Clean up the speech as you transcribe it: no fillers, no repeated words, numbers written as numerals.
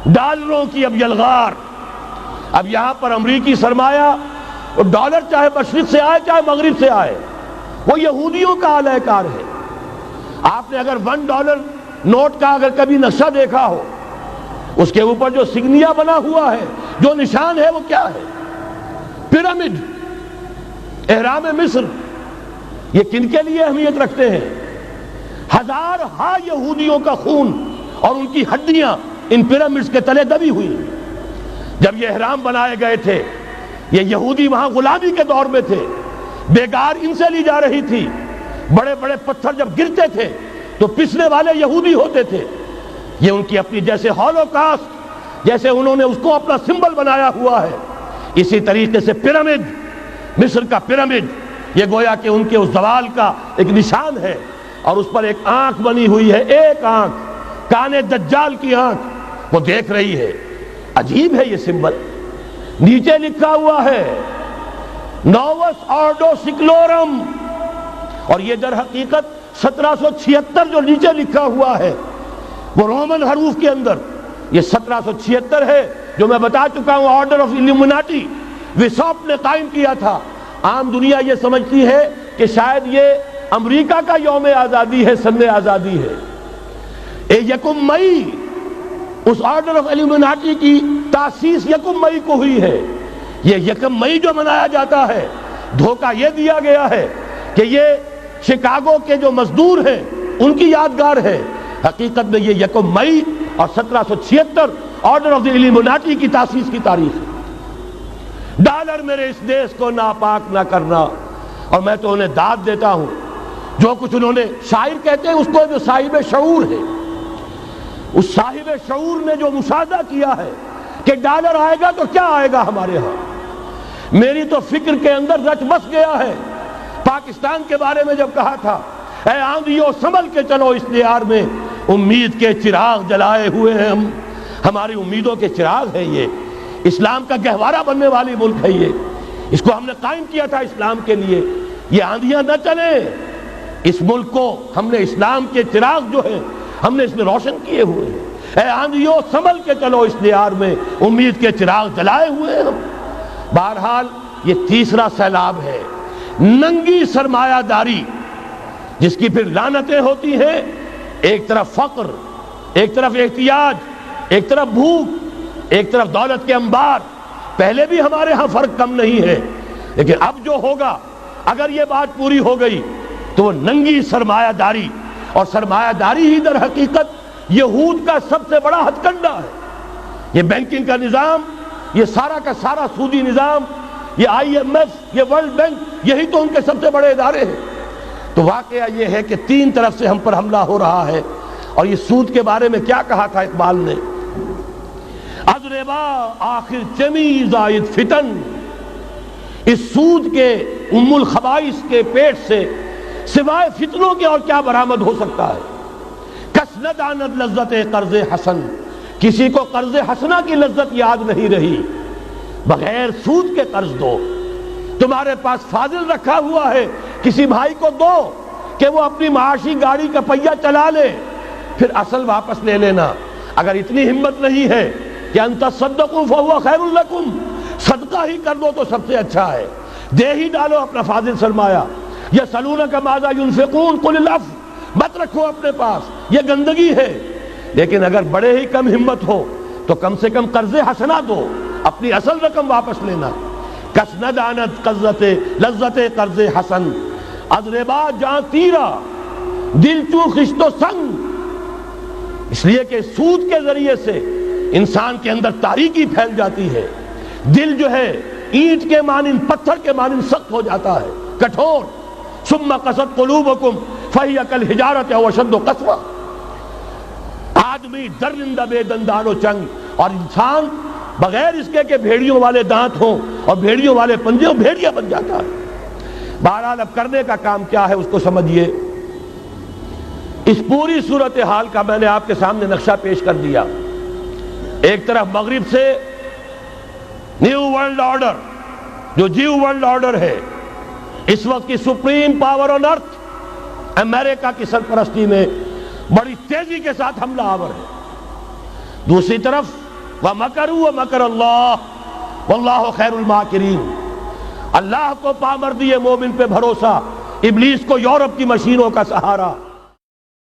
ڈالروں کی اب یلغار. اب یہاں پر امریکی سرمایہ اور ڈالر چاہے مشرق سے آئے چاہے مغرب سے آئے وہ یہودیوں کا اعلی کار ہے. آپ نے اگر $1 نوٹ کا اگر کبھی نقشہ دیکھا ہو، اس کے اوپر جو سگنیا بنا ہوا ہے، جو نشان ہے، وہ کیا ہے؟ پیرامڈ، احرام مصر. یہ کن کے لیے اہمیت رکھتے ہیں؟ ہزارہا یہودیوں کا خون اور ان کی ہڈیاں ان پیرامڈز کے تلے دبی ہوئی. جب یہ احرام بنائے گئے تھے، یہ یہودی وہاں غلامی کے دور میں تھے، بیگار ان سے لی جا رہی تھی. بڑے بڑے پتھر جب گرتے تھے تو پسنے والے یہودی ہوتے تھے. یہ ان کی اپنی جیسے ہولوکاسٹ، جیسے انہوں نے اس کو اپنا سمبل بنایا ہوا ہے، اسی طریقے سے پیرامڈ، مصر کا پیرامڈ، یہ گویا کہ ان کے اس زوال کا ایک نشان ہے. اور اس پر ایک آنکھ بنی ہوئی ہے، ایک آنکھ، کان دجال کی آنکھ، وہ دیکھ رہی ہے. عجیب ہے یہ سمبل. نیچے لکھا ہوا ہے نووس آرڈو سکلورم، اور یہ در حقیقت 1776 جو نیچے لکھا ہوا ہے وہ رومن حروف کے اندر یہ 1776 ہے، جو میں بتا چکا ہوں آرڈر آف الومناٹی وساپ نے قائم کیا تھا. عام دنیا یہ سمجھتی ہے کہ شاید یہ امریکہ کا یوم آزادی ہے، سن آزادی ہے. 1 مئی اس آرڈر آف الومناٹی کی تاسیس 1 مئی کو ہوئی ہے. یہ 1 مئی جو منایا جاتا ہے، دھوکہ یہ دیا گیا ہے کہ یہ شکاگو کے جو مزدور ہیں ان کی یادگار ہے. حقیقت میں یہ 1 مئی اور 1776 آرڈر آف دی الومناٹی کی تاسیس کی تاریخ ہے. ڈالر میرے اس دیش کو ناپاک نہ کرنا. اور میں تو انہیں داد دیتا ہوں، جو کچھ انہوں نے، شاعر کہتے ہیں اس کو جو صاحب شعور ہے، اس صاحب شعور نے جو مشاہدہ کیا ہے کہ ڈالر آئے گا تو کیا آئے گا ہمارے ہاں. میری تو فکر کے اندر رچ بس گیا ہے. پاکستان کے بارے میں جب کہا تھا اے آندھیو سنبھل کے چلو اس دیار میں، امید کے چراغ جلائے ہوئے ہیں ہم. ہماری امیدوں کے چراغ ہے یہ. اسلام کا گہوارہ بننے والی ملک ہے یہ. اس کو ہم نے قائم کیا تھا اسلام کے لیے. یہ آندھیاں نہ چلیں. اس ملک کو ہم نے اسلام کے چراغ جو ہیں ہم نے اس میں روشن کیے ہوئے ہیں. اے آندھیو سنبھل کے چلو اس دیار میں، امید کے چراغ جلائے ہوئے ہیں ہم. بہرحال یہ تیسرا سیلاب ہے، ننگی سرمایہ داری، جس کی پھر لعنتیں ہوتی ہیں. ایک طرف فقر، ایک طرف احتیاج، ایک طرف بھوک، ایک طرف دولت کے انبار. پہلے بھی ہمارے ہاں فرق کم نہیں ہے، لیکن اب جو ہوگا، اگر یہ بات پوری ہو گئی تو وہ ننگی سرمایہ داری. اور سرمایہ داری ہی در حقیقت یہود کا سب سے بڑا ہتھ کنڈا ہے. یہ بینکنگ کا نظام، یہ سارا کا سارا سودی نظام، یہ IMF، یہ ورلڈ بینک، یہی تو ان کے سب سے بڑے ادارے ہیں. تو واقعہ یہ ہے کہ 3 طرف سے ہم پر حملہ ہو رہا ہے. اور یہ سود کے بارے میں کیا کہا تھا اقبال نے؟ از ربا آخر چمی زائد فتن. اس سود کے ام الخبائث کے پیٹ سے سوائے فتنوں کے اور کیا برآمد ہو سکتا ہے؟ کس نہ داند لذت قرض حسن. کسی کو قرض حسنہ کی لذت یاد نہیں رہی. بغیر سود کے قرض دو. تمہارے پاس فاضل رکھا ہوا ہے، کسی بھائی کو دو کہ وہ اپنی معاشی گاڑی کا پہیہ چلا لے، پھر اصل واپس لے لینا. اگر اتنی ہمت نہیں ہے کہ ان تصدقوا فهو خیر لکم، صدقہ ہی کر دو تو سب سے اچھا ہے. دے ہی ڈالو اپنا فاضل سرمایہ. یسألونک ماذا ينفقون قل العفو. مت رکھو اپنے پاس، یہ گندگی ہے. لیکن اگر بڑے ہی کم ہمت ہو تو کم سے کم قرض حسنہ دو، اپنی اصل رقم واپس لینا. کس ندانت قرضت لذت قرض حسن. از ربا جاں تیرا دل چو خشت و سنگ. اس لیے کہ سود کے ذریعے سے انسان کے اندر تاریکی پھیل جاتی ہے. دل جو ہے اینٹ کے مانند، پتھر کے مانند سخت ہو جاتا ہے، کٹھور. ثم قست قلوبکم فہی کالحجارۃ او اشد قسوہ. آدمی درندہ بے دندان و چنگ، اور انسان بغیر اس کے کہ بھیڑیوں والے دانت ہوں اور بھیڑیوں والے پنجے ہوں، بھیڑیا بن جاتا ہے. بہرحال اب کرنے کا کام کیا ہے اس کو سمجھیے. اس پوری صورتحال کا میں نے آپ کے سامنے نقشہ پیش کر دیا. ایک طرف مغرب سے نیو ورلڈ آرڈر، جو جیو ورلڈ آرڈر ہے، اس وقت کی سپریم پاور آن ارتھ، امریکہ کی سرپرستی میں بڑی تیزی کے ساتھ حملہ آور ہے. دوسری طرف وَمَكَرُوا وَمَكَرَ اللَّهُ وَاللَّهُ خَيْرُ الْمَاكِرِينَ۔ اللہ کو پامردی مومن پہ بھروسہ، ابلیس کو یورپ کی مشینوں کا سہارا۔